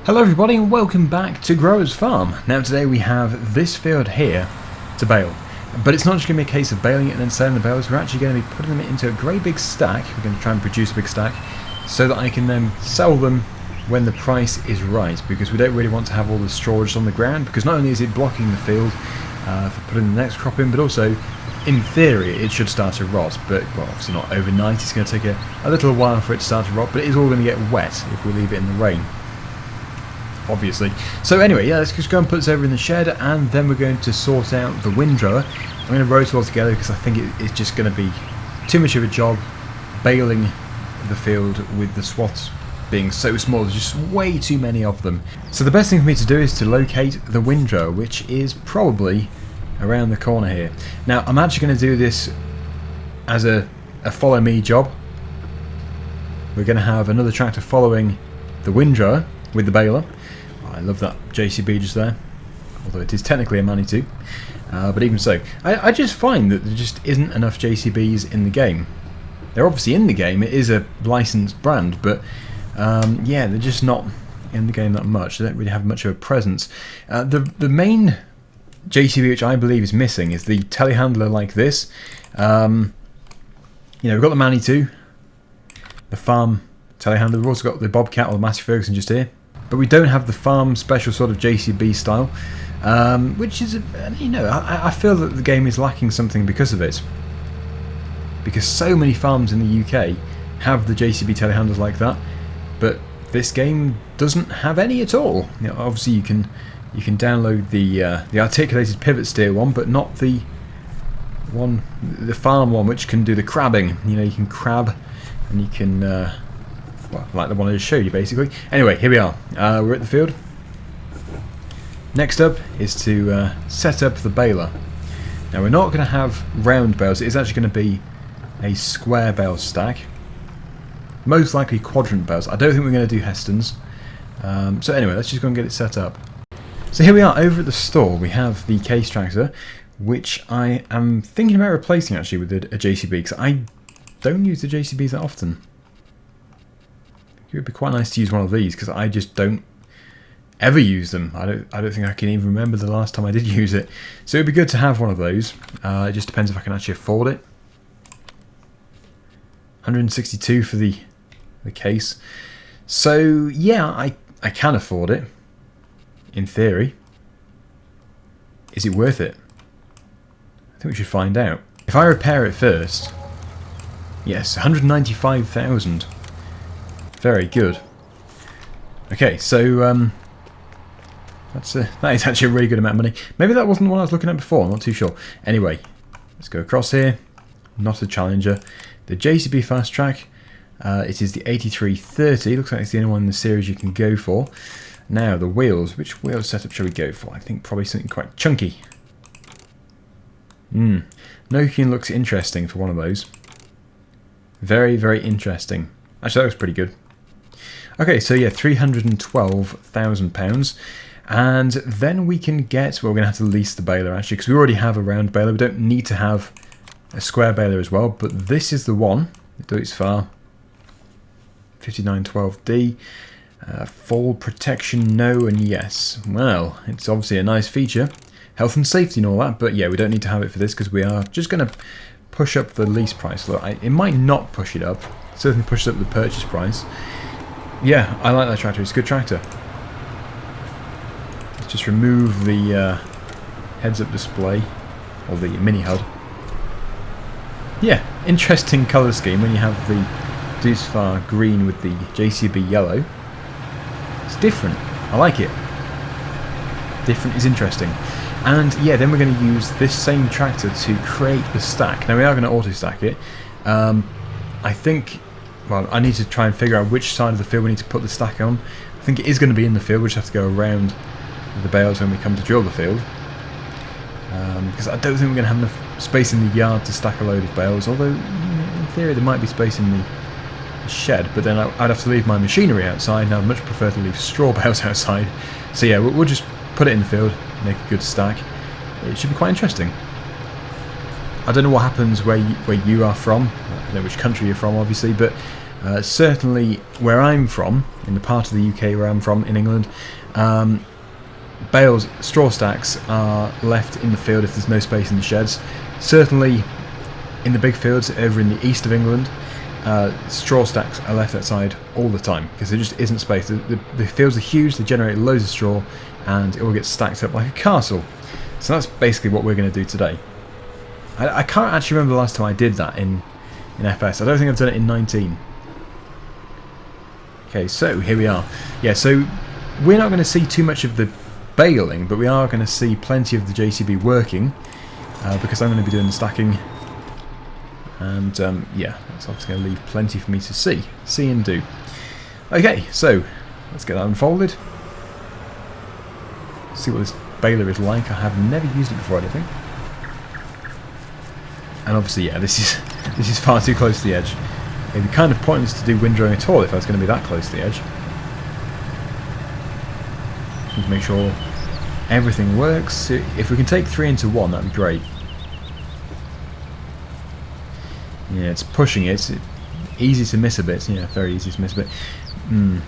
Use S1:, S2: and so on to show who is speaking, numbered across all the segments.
S1: Hello everybody and welcome back to Growers Farm. Now today we have this field here to bale. But it's not just going to be a case of baling it and then selling the bales, we're actually going to be putting them into a great big stack. We're going to try and produce a big stack so that I can then sell them when the price is right, because we don't really want to have all the straw just on the ground, because not only is it blocking the field for putting the next crop in, but also in theory it should start to rot, but well, obviously not overnight. It's going to take a little while for it to start to rot, but it is all going to get wet if we leave it in the rain, obviously. So anyway, yeah, let's just go and put this over in the shed, and then we're going to sort out the windrower. I'm going to row it all together because I think it's just going to be too much of a job baling the field with the swaths being so small. There's just way too many of them. So the best thing for me to do is to locate the windrower, which is probably around the corner here. Now I'm actually going to do this as a follow me job. We're going to have another tractor following the windrower with the baler. I love that JCB just there, although it is technically a Manitou, but even so, I just find that there just isn't enough JCBs in the game. They're obviously in the game, it is a licensed brand, but yeah, they're just not in the game that much. They don't really have much of a presence. The main JCB which I believe is missing is the telehandler like this. You know, we've got the Manitou, the farm telehandler, we've also got the Bobcat or the Massey Ferguson just here. But we don't have the farm special sort of JCB style, which is, you know, I feel that the game is lacking something because of it. Because so many farms in the UK have the JCB telehandlers like that, but this game doesn't have any at all. You know, obviously you can download the articulated pivot steer one, but not the farm one, which can do the crabbing. You know, you can crab and you can. Well, like the one I just showed you, basically. Anyway, here we are. We're at the field. Next up is to set up the baler. Now, we're not going to have round bales. It is actually going to be a square bale stack. Most likely quadrant bales. I don't think we're going to do Hestons. So anyway, let's just go and get it set up. So here we are over at the store. We have the case tractor, which I am thinking about replacing actually with a JCB, because I don't use the JCBs that often. It would be quite nice to use one of these, because I just don't ever use them. I don't think I can even remember the last time I did use it. So it would be good to have one of those. It just depends if I can actually afford it. 162 for the case. So yeah, I can afford it, in theory. Is it worth it? I think we should find out. If I repair it first, yes, 195,000. Very good. Okay, so that is actually a really good amount of money. Maybe that wasn't the one I was looking at before, I'm not too sure. Anyway, let's go across here. Not a Challenger. The JCB Fast Track, it is the 8330. Looks like it's the only one in the series you can go for. Now, the wheels. Which wheel setup shall we go for? I think probably something quite chunky. Nokian looks interesting for one of those. Very, very interesting. Actually, that looks pretty good. Okay, so yeah, £312,000, and then we can get, well, we're going to have to lease the baler actually, because we already have a round baler. We don't need to have a square baler as well, but this is the one. Deutz Fahr 5912D. Fall protection, no and yes. Well, it's obviously a nice feature. Health and safety and all that, but yeah, we don't need to have it for this, because we are just going to push up the lease price. Look, it might not push it up. Certainly pushes up the purchase price. Yeah, I like that tractor. It's a good tractor. Let's just remove the heads-up display, or the mini HUD. Yeah, interesting colour scheme when you have the Deutz Fahr green with the JCB yellow. It's different. I like it. Different is interesting. And yeah, then we're going to use this same tractor to create the stack. Now we are going to auto-stack it. I think... Well, I need to try and figure out which side of the field we need to put the stack on. I think it is going to be in the field. We just have to go around the bales when we come to drill the field. Because I don't think we're going to have enough space in the yard to stack a load of bales. Although, in theory, there might be space in the shed. But then I'd have to leave my machinery outside, and I'd much prefer to leave straw bales outside. So yeah, we'll just put it in the field, make a good stack. It should be quite interesting. I don't know what happens where you are from. I don't know which country you're from, obviously, but Certainly where I'm from, in the part of the UK where I'm from, in England, bales, straw stacks are left in the field if there's no space in the sheds. Certainly in the big fields over in the east of England, straw stacks are left outside all the time because there just isn't space. The fields are huge, they generate loads of straw, and it all gets stacked up like a castle. So that's basically what we're going to do today. I can't actually remember the last time I did that in FS. I don't think I've done it in 19. Okay, so here we are. Yeah, so we're not going to see too much of the baling, but we are going to see plenty of the JCB working because I'm going to be doing the stacking. And yeah, that's obviously going to leave plenty for me to see and do. Okay, so let's get that unfolded. See what this baler is like. I have never used it before, I don't think. And obviously, yeah, this is far too close to the edge. It'd be kind of pointless to do windrowing at all if I was going to be that close to the edge. Just need to make sure everything works. If we can take 3 into 1, that'd be great. Yeah, it's pushing it. It's easy to miss a bit. Yeah, very easy to miss a bit.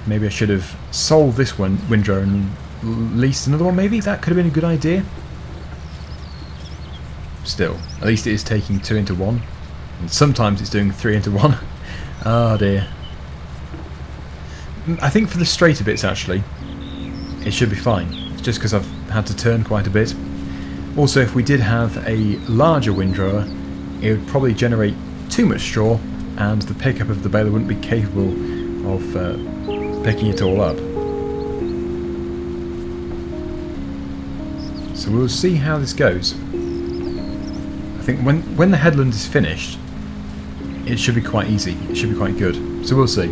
S1: Maybe I should have solved this one windrow and leased another one. Maybe that could have been a good idea. Still, at least it is taking 2 into 1. And sometimes it's doing 3 into 1. Oh dear. I think for the straighter bits actually, it should be fine. It's just because I've had to turn quite a bit. Also, if we did have a larger windrower, it would probably generate too much straw, and the pickup of the baler wouldn't be capable of picking it all up. So we'll see how this goes. I think when the headland is finished, it should be quite easy. It should be quite good. So we'll see.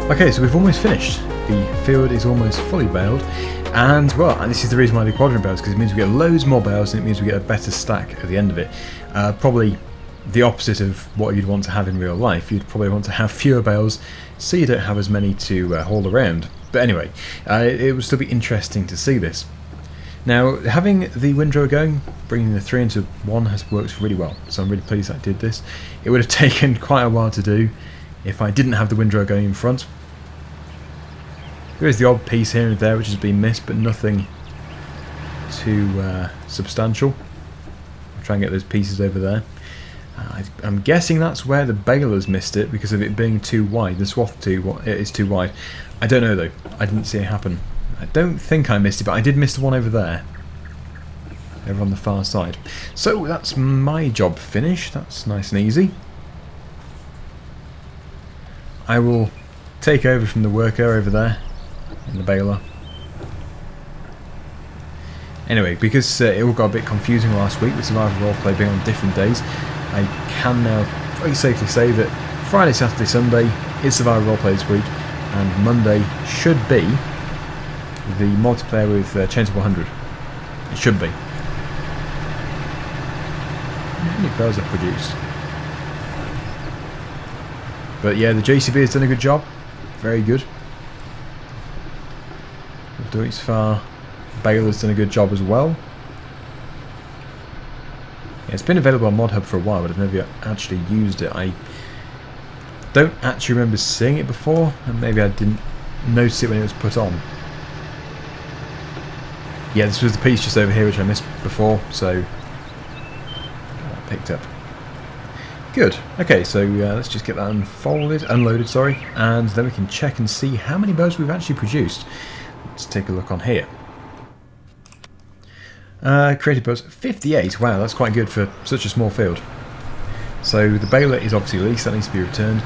S1: Okay, so we've almost finished. The field is almost fully baled, and well, this is the reason why the quadrant bales, because it means we get loads more bales and it means we get a better stack at the end of it. Probably the opposite of what you'd want to have in real life. You'd probably want to have fewer bales so you don't have as many to haul around. But anyway, it would still be interesting to see this. Now, having the windrower going, bringing the 3 into 1 has worked really well, so I'm really pleased I did this. It would have taken quite a while to do if I didn't have the windrower going in front. There is the odd piece here and there which has been missed, but nothing too substantial. I'll try and get those pieces over there. I'm guessing that's where the baler's missed it because of it being too wide. The swath is too wide. I don't know though. I didn't see it happen. I don't think I missed it, but I did miss the one over there. Over on the far side. So that's my job finished. That's nice and easy. I will take over from the worker over there in the baler. Anyway, because it all got a bit confusing last week with survival roleplay being on different days, I can now very safely say that Friday, Saturday, Sunday is survival roleplay this week, and Monday should be the multiplayer with Chainsaw 100. It should be. How many bales I've produced? But yeah, the JCB has done a good job. Very good. Doing so far. Baler's done a good job as well. Yeah, it's been available on ModHub for a while, but I've never actually used it. I don't actually remember seeing it before, and maybe I didn't notice it when it was put on. Yeah, this was the piece just over here which I missed before, so got that picked up. Good. Okay, so let's just get that unloaded, sorry, and then we can check and see how many bales we've actually produced. Let's take a look on here. Created bales, 58. Wow, that's quite good for such a small field. So the baler is obviously leased, that needs to be returned,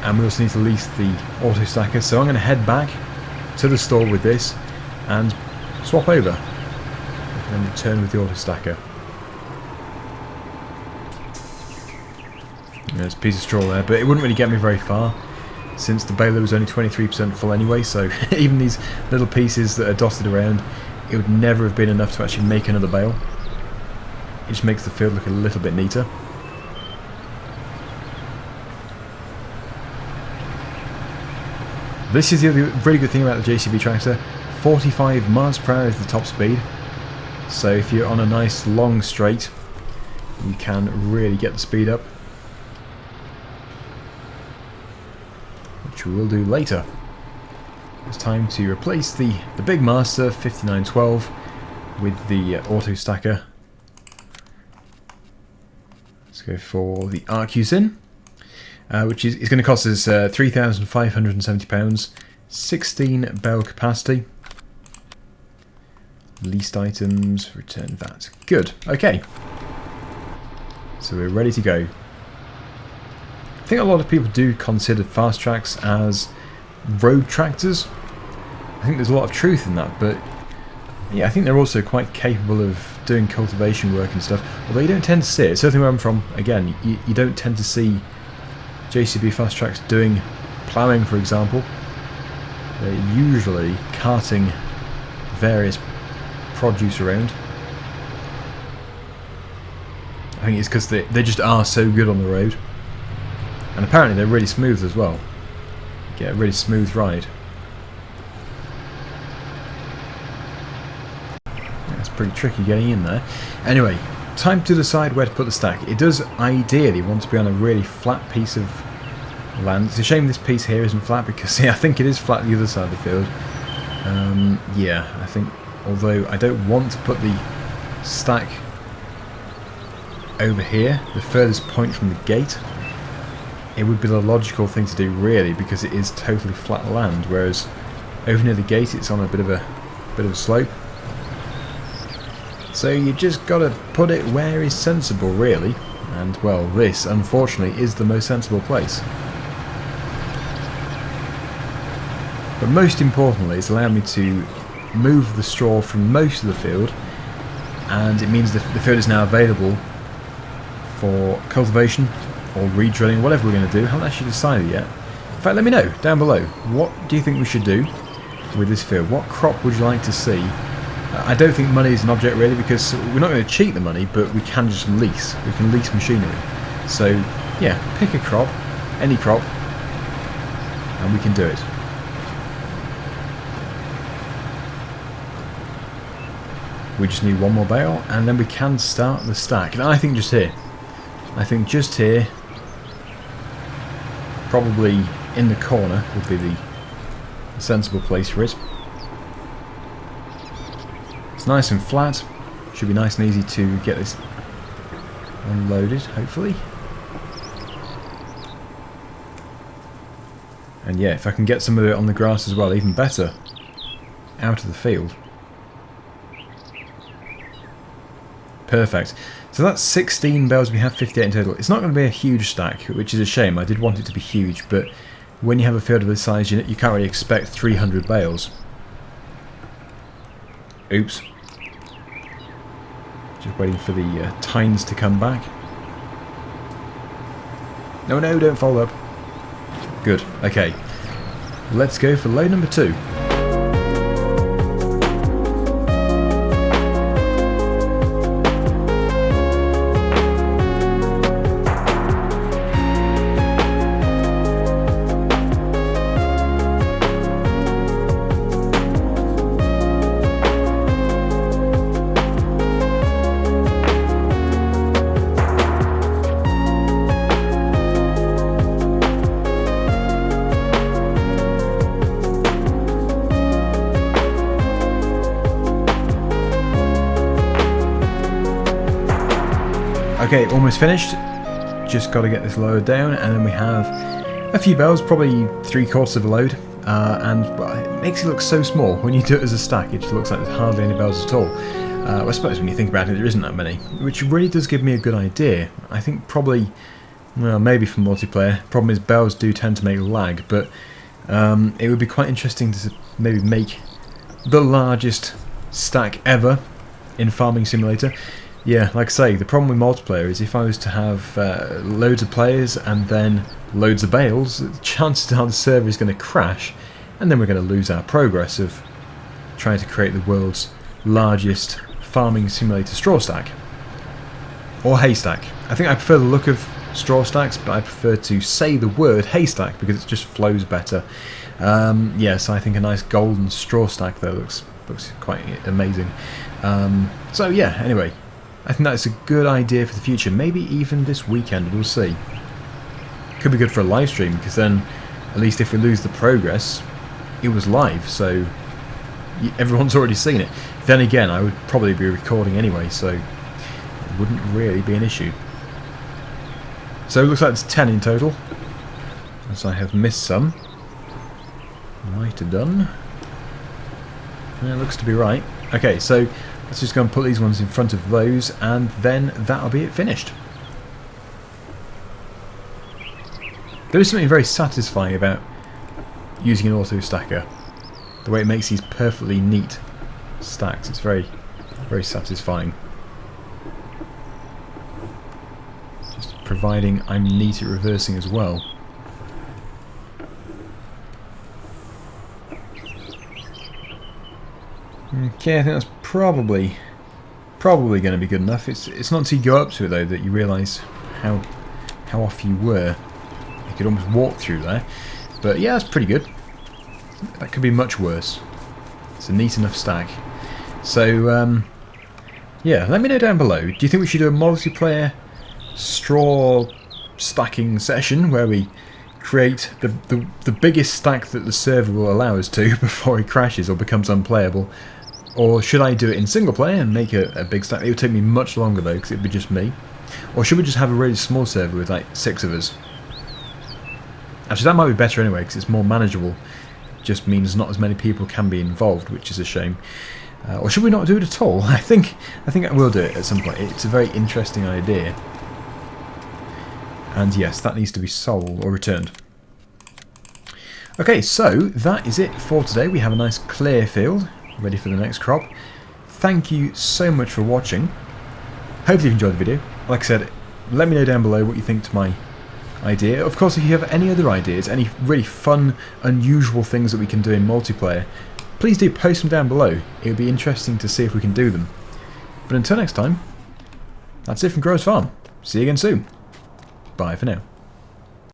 S1: and we also need to lease the auto stacker. So I'm going to head back to the store with this and swap over, and then return with the auto stacker. There's a piece of straw there, but it wouldn't really get me very far since the baler was only 23% full anyway, so even these little pieces that are dotted around, it would never have been enough to actually make another bale. It just makes the field look a little bit neater. This is the other really good thing about the JCB tractor. 45 miles per hour is the top speed, so if you're on a nice long straight, you can really get the speed up, which we will do later. It's time to replace the big master 5912 with the auto stacker. Let's go for the RQ-Sin, which is going to cost us £3,570, 16 bale capacity. Leased items, return that. Good, okay. So we're ready to go. I think a lot of people do consider fast tracks as road tractors. I think there's a lot of truth in that, but yeah, I think they're also quite capable of doing cultivation work and stuff, although you don't tend to see it. Certainly where I'm from, again, you don't tend to see JCB fast tracks doing ploughing, for example. They're usually carting various produce around. I think it's because they just are so good on the road. And apparently they're really smooth as well. You get a really smooth ride. Yeah, it's pretty tricky getting in there. Anyway, time to decide where to put the stack. It does ideally want to be on a really flat piece of land. It's a shame this piece here isn't flat because yeah, I think it is flat the other side of the field. Yeah, I think, although I don't want to put the stack over here, the furthest point from the gate, it would be the logical thing to do really, because it is totally flat land, whereas over near the gate it's on a bit of a slope. So you just got to put it where is sensible really, and well, this unfortunately is the most sensible place. But most importantly, it's allowed me to move the straw from most of the field, and it means that the field is now available for cultivation or re-drilling, whatever we're going to do. I haven't actually decided yet. In fact, let me know down below, what do you think we should do with this field? What crop would you like to see? I don't think money is an object really, because we're not going to cheat the money, but we can just lease. We can lease machinery. So yeah, pick a crop, any crop, and we can do it. We just need one more bale, and then we can start the stack. And I think just here. I think just here, probably in the corner, would be the sensible place for it. It's nice and flat. Should be nice and easy to get this unloaded, hopefully. And yeah, if I can get some of it on the grass as well, even better. Out of the field. Perfect. So that's 16 bales, we have 58 in total. It's not going to be a huge stack, which is a shame. I did want it to be huge, but when you have a field of this size, you can't really expect 300 bales. Oops. Just waiting for the tines to come back. No, don't fold up. Good, okay. Let's go for load number 2. Okay, almost finished. just got to get this lowered down, and then we have a few bales, probably 3/4 of a load, and it makes it look so small. When you do it as a stack, it just looks like there's hardly any bales at all. I suppose when you think about it, there isn't that many, which really does give me a good idea. I think probably, well, maybe for multiplayer. Problem is, bales do tend to make lag, but it would be quite interesting to maybe make the largest stack ever in Farming Simulator. Yeah, like I say, the problem with multiplayer is if I was to have loads of players and then loads of bales, the chances are the server is going to crash, and then we're going to lose our progress of trying to create the world's largest Farming Simulator straw stack. Or haystack. I think I prefer the look of straw stacks, but I prefer to say the word haystack because it just flows better. Yes, I think a nice golden straw stack though looks quite amazing. So yeah, anyway, I think that's a good idea for the future. Maybe even this weekend, we'll see. Could be good for a live stream, because then at least if we lose the progress, it was live, so everyone's already seen it. Then again, I would probably be recording anyway, so it wouldn't really be an issue. So it looks like it's 10 in total, as I have missed some. Might have done. Yeah, it looks to be right. Okay, so let's just go and put these ones in front of those, and then that'll be it finished. There is something very satisfying about using an auto stacker. The way it makes these perfectly neat stacks. It's very, very satisfying. Just providing I'm neat at reversing as well. Okay, I think that's probably going to be good enough. It's not until you go up to it though that you realise how off you were. You could almost walk through there. But yeah, that's pretty good. That could be much worse. It's a neat enough stack. So yeah, let me know down below. Do you think we should do a multiplayer straw stacking session where we create the biggest stack that the server will allow us to before it crashes or becomes unplayable? Or should I do it in single player and make a big stack? It would take me much longer though, because it would be just me. Or should we just have a really small server with like 6 of us? Actually, that might be better anyway, because it's more manageable. It just means not as many people can be involved, which is a shame. Or should we not do it at all? I think I will do it at some point. It's a very interesting idea. And yes, that needs to be sold or returned. Okay, so that is it for today. We have a nice clear field, ready for the next crop. Thank you so much for watching. Hopefully you've enjoyed the video. Like I said, let me know down below what you think to my idea. Of course, if you have any other ideas, any really fun, unusual things that we can do in multiplayer, please do post them down below. It would be interesting to see if we can do them. But until next time, that's it from Growers Farm. See you again soon. Bye for now.